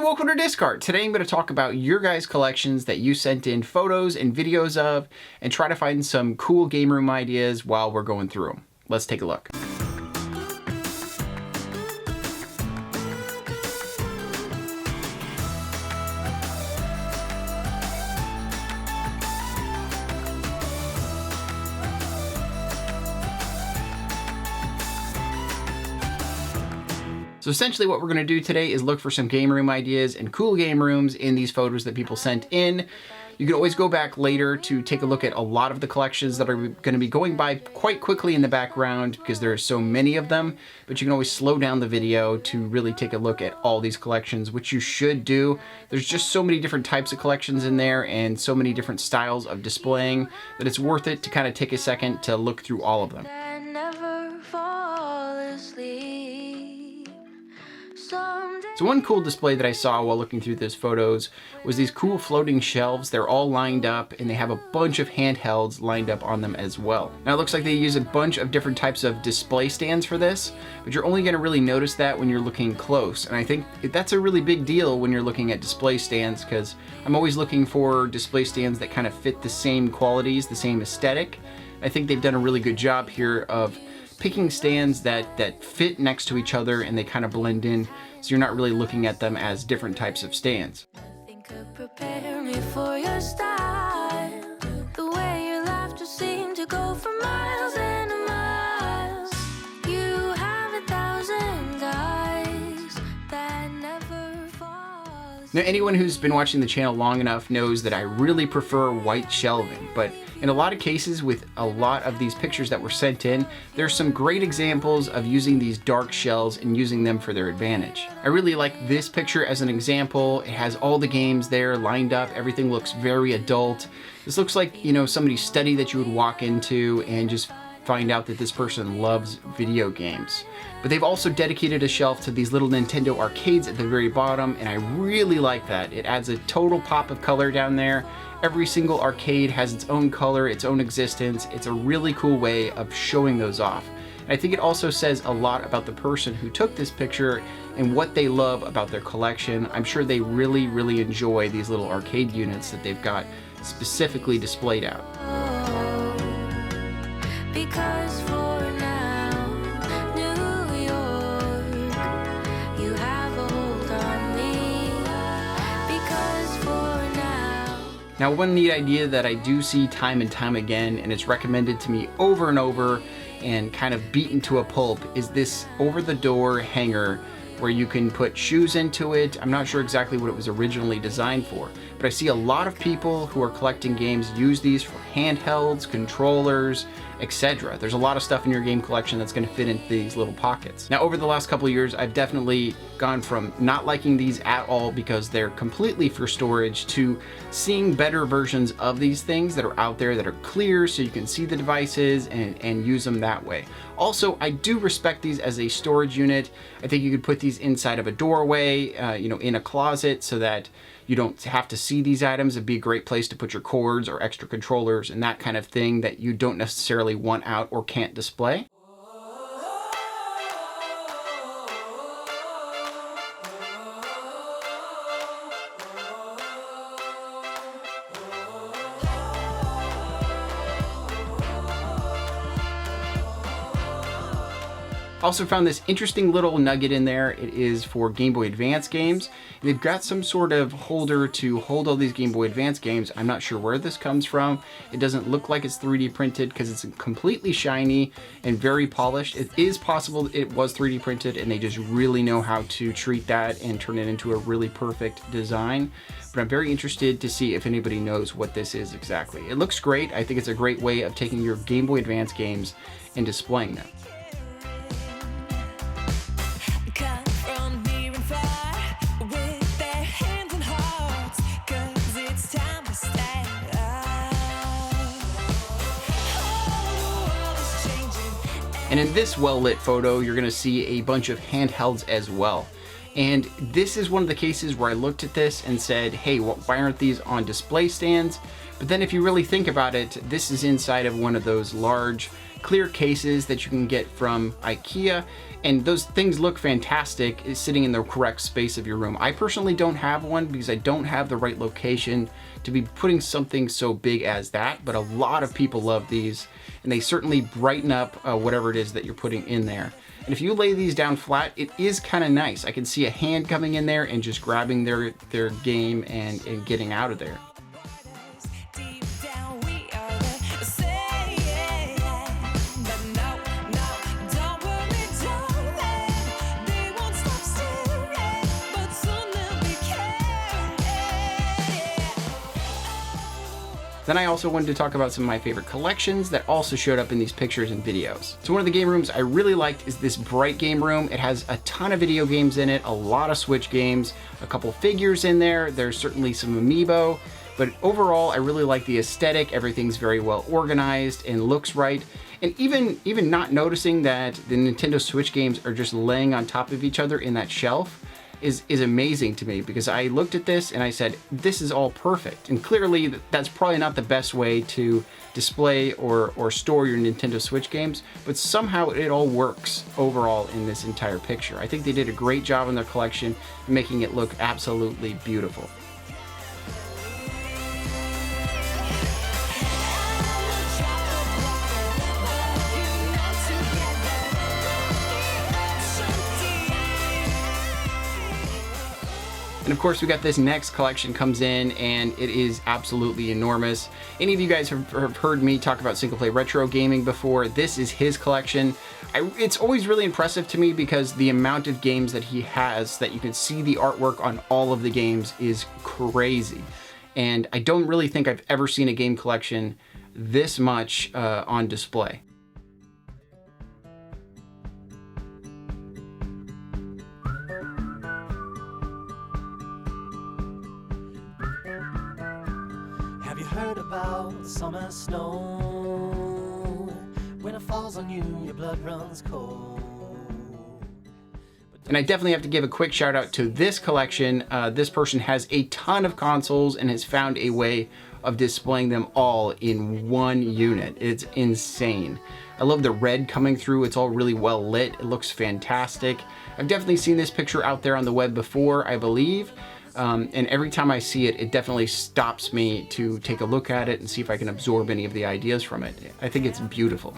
welcome to Discard. Today I'm going to talk about your guys' collections that you sent in photos and videos of and try to find some cool game room ideas while we're going through them. Let's take a look. So essentially what we're going to do today is look for some game room ideas and cool game rooms in these photos that people sent in. You can always go back later to take a look at a lot of the collections that are going to be going by quite quickly in the background because there are so many of them, but you can always slow down the video to really take a look at all these collections, which you should do. There's just so many different types of collections in there and so many different styles of displaying that it's worth it to kind of take a second to look through all of them. So one cool display that I saw while looking through those photos was these cool floating shelves. They're all lined up and they have a bunch of handhelds lined up on them as well. Now it looks like they use a bunch of different types of display stands for this, but you're only going to really notice that when you're looking close. And I think that's a really big deal when you're looking at display stands, because I'm always looking for display stands that kind of fit the same qualities, the same aesthetic. I think they've done a really good job here of picking stands that fit next to each other and they kind of blend in, so you're not really looking at them as different types of stands. Prepare me for your style. The way your laughter seemed to go for miles and miles. You have 1,000 eyes that never fall. Now anyone who's been watching the channel long enough knows that I really prefer white shelving, but in a lot of cases with a lot of these pictures that were sent in, there's some great examples of using these dark shells and using them for their advantage. I really like this picture as an example. It has all the games there lined up. Everything looks very adult. This looks like, you know, somebody's study that you would walk into and just find out that this person loves video games. But they've also dedicated a shelf to these little Nintendo arcades at the very bottom, and I really like that. It adds a total pop of color down there. Every single arcade has its own color, its own existence. It's a really cool way of showing those off. And I think it also says a lot about the person who took this picture and what they love about their collection. I'm sure they really, really enjoy these little arcade units that they've got specifically displayed out. Because for now, New York, you have a hold on me. Because for now. Now one neat idea that I do see time and time again, and it's recommended to me over and over and kind of beaten to a pulp, is this over-the-door hanger where you can put shoes into it. I'm not sure exactly what it was originally designed for, but I see a lot of people who are collecting games use these for handhelds, controllers, etc. There's a lot of stuff in your game collection that's going to fit into these little pockets. Now over the last couple of years, I've definitely gone from not liking these at all because they're completely for storage to seeing better versions of these things that are out there that are clear so you can see the devices and use them that way. Also, I do respect these as a storage unit. I think you could put these inside of a doorway, you know, in a closet so that you don't have to see these items. It'd be a great place to put your cords or extra controllers and that kind of thing that you don't necessarily want out or can't display. Also found this interesting little nugget in there. It is for Game Boy Advance games. They've got some sort of holder to hold all these Game Boy Advance games. I'm not sure where this comes from. It doesn't look like it's 3D printed because it's completely shiny and very polished. It is possible it was 3D printed and they just really know how to treat that and turn it into a really perfect design. But I'm very interested to see if anybody knows what this is exactly. It looks great. I think it's a great way of taking your Game Boy Advance games and displaying them. And in this well-lit photo, you're gonna see a bunch of handhelds as well. And this is one of the cases where I looked at this and said, hey, why aren't these on display stands? But then if you really think about it, this is inside of one of those large clear cases that you can get from IKEA, and those things look fantastic sitting in the correct space of your room. I personally don't have one because I don't have the right location to be putting something so big as that, but a lot of people love these, and they certainly brighten up whatever it is that you're putting in there. And if you lay these down flat, it is kind of nice. I can see a hand coming in there and just grabbing their game and getting out of there. Then I also wanted to talk about some of my favorite collections that also showed up in these pictures and videos. So one of the game rooms I really liked is this bright game room. It has a ton of video games in it, a lot of Switch games, a couple figures in there. There's certainly some amiibo, but overall I really like the aesthetic. Everything's very well organized and looks right. And even not noticing that the Nintendo Switch games are just laying on top of each other in that shelf is amazing to me, because I looked at this and I said, this is all perfect. And clearly that's probably not the best way to display or store your Nintendo Switch games, but somehow it all works overall in this entire picture. I think they did a great job in their collection, making it look absolutely beautiful. And of course, we got this next collection comes in, and it is absolutely enormous. Any of you guys have heard me talk about single play retro gaming before, this is his collection. It's always really impressive to me because the amount of games that he has, that you can see the artwork on all of the games, is crazy. And I don't really think I've ever seen a game collection this much on display. Have you heard about summer snow? When it falls on you, your blood runs cold. And I definitely have to give a quick shout out to this collection. This person has a ton of consoles and has found a way of displaying them all in one unit. It's insane. I love the red coming through. It's all really well lit. It looks fantastic. I've definitely seen this picture out there on the web before, I believe. And every time I see it, it definitely stops me to take a look at it and see if I can absorb any of the ideas from it. I think it's beautiful.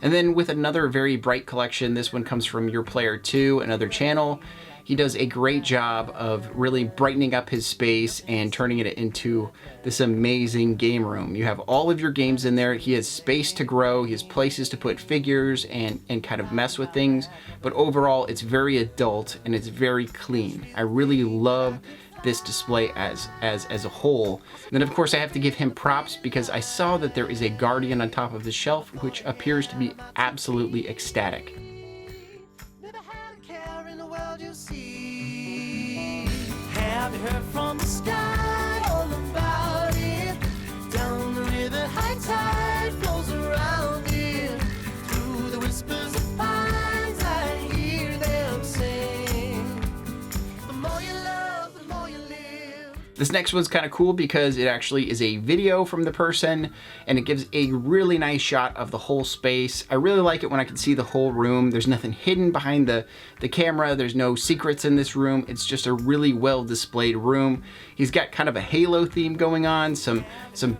And then with another very bright collection, this one comes from Your Player 2, another channel. He does a great job of really brightening up his space and turning it into this amazing game room. You have all of your games in there. He has space to grow. He has places to put figures and kind of mess with things. But overall, it's very adult and it's very clean. I really love this display as a whole. And then of course I have to give him props because I saw that there is a Guardian on top of the shelf, which appears to be absolutely ecstatic. Never had a care in the world you see. Have you heard from the sky all about it? Down the river, high tide flows around it. Through the whispers of pines, I hear them sing. The more you love, the more you live. This next one's kind of cool because it actually is a video from the person and it gives a really nice shot of the whole space. I really like it when I can see the whole room. There's nothing hidden behind the camera. There's no secrets in this room. It's just a really well displayed room. He's got kind of a Halo theme going on, some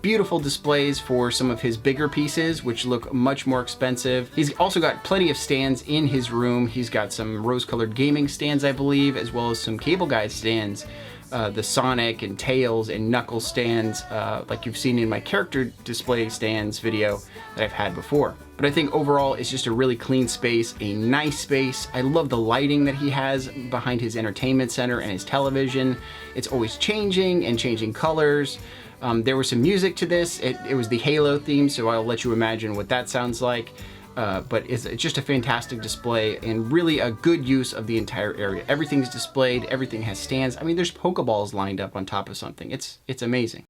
beautiful displays for some of his bigger pieces, which look much more expensive. He's also got plenty of stands in his room. He's got some rose-colored gaming stands, I believe, as well as some cable guide stands. The Sonic and Tails and Knuckles stands, like you've seen in my character display stands video that I've had before. But I think overall it's just a really clean space, a nice space. I love the lighting that he has behind his entertainment center and his television. It's always changing and changing colors. There was some music to this. It was the Halo theme, so I'll let you imagine what that sounds like. but it's just a fantastic display and really a good use of the entire area. Everything's displayed, everything has stands. I mean, there's Pokeballs lined up on top of something. It's amazing.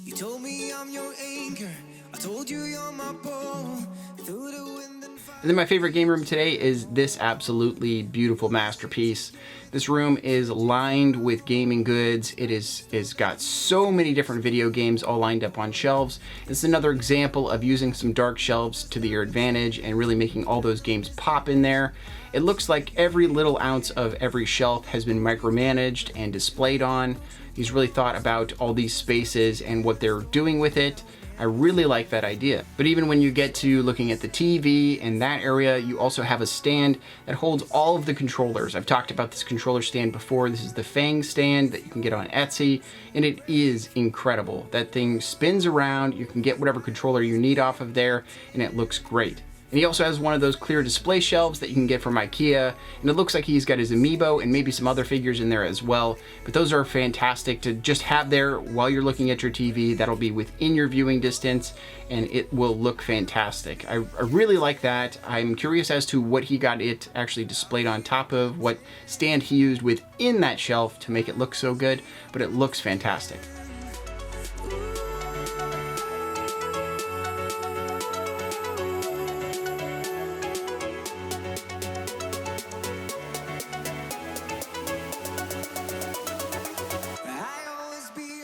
You told me I'm your anchor. I told you you're my bow. Through the wind and fire. And then my favorite game room today is this absolutely beautiful masterpiece. This room is lined with gaming goods. It is got so many different video games all lined up on shelves. It's another example of using some dark shelves to your advantage and really making all those games pop in there. It looks like every little ounce of every shelf has been micromanaged and displayed on. He's really thought about all these spaces and what they're doing with it. I really like that idea. But even when you get to looking at the TV and that area, you also have a stand that holds all of the controllers. I've talked about this controller stand before. This is the Fang stand that you can get on Etsy, and it is incredible. That thing spins around, you can get whatever controller you need off of there, and it looks great. And he also has one of those clear display shelves that you can get from IKEA, and it looks like he's got his amiibo and maybe some other figures in there as well. But those are fantastic to just have there while you're looking at your TV. That'll be within your viewing distance, and it will look fantastic. I really like that. I'm curious as to what he got it actually displayed on top of, what stand he used within that shelf to make it look so good, but it looks fantastic.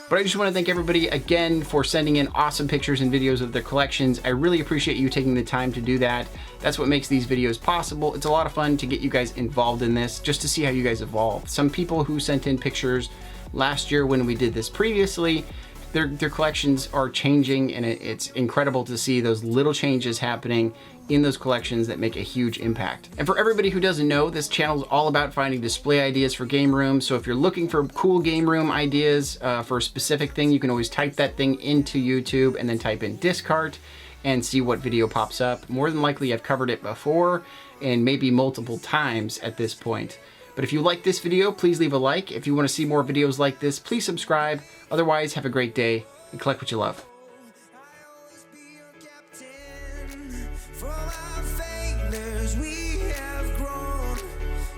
But I just want to thank everybody again for sending in awesome pictures and videos of their collections. I really appreciate you taking the time to do that. That's what makes these videos possible. It's a lot of fun to get you guys involved in this, just to see how you guys evolve. Some people who sent in pictures last year when we did this previously, their collections are changing, and it's incredible to see those little changes happening in those collections that make a huge impact. And for everybody who doesn't know, this channel is all about finding display ideas for game rooms. So if you're looking for cool game room ideas for a specific thing, you can always type that thing into YouTube and then type in discart and see what video pops up. More than likely I've covered it before, and maybe multiple times at this point. But if you like this video, please leave a like. If you want to see more videos like this, please subscribe. Otherwise, have a great day and collect what you love.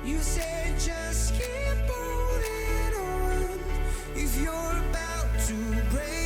You said just keep holding on. If you're about to break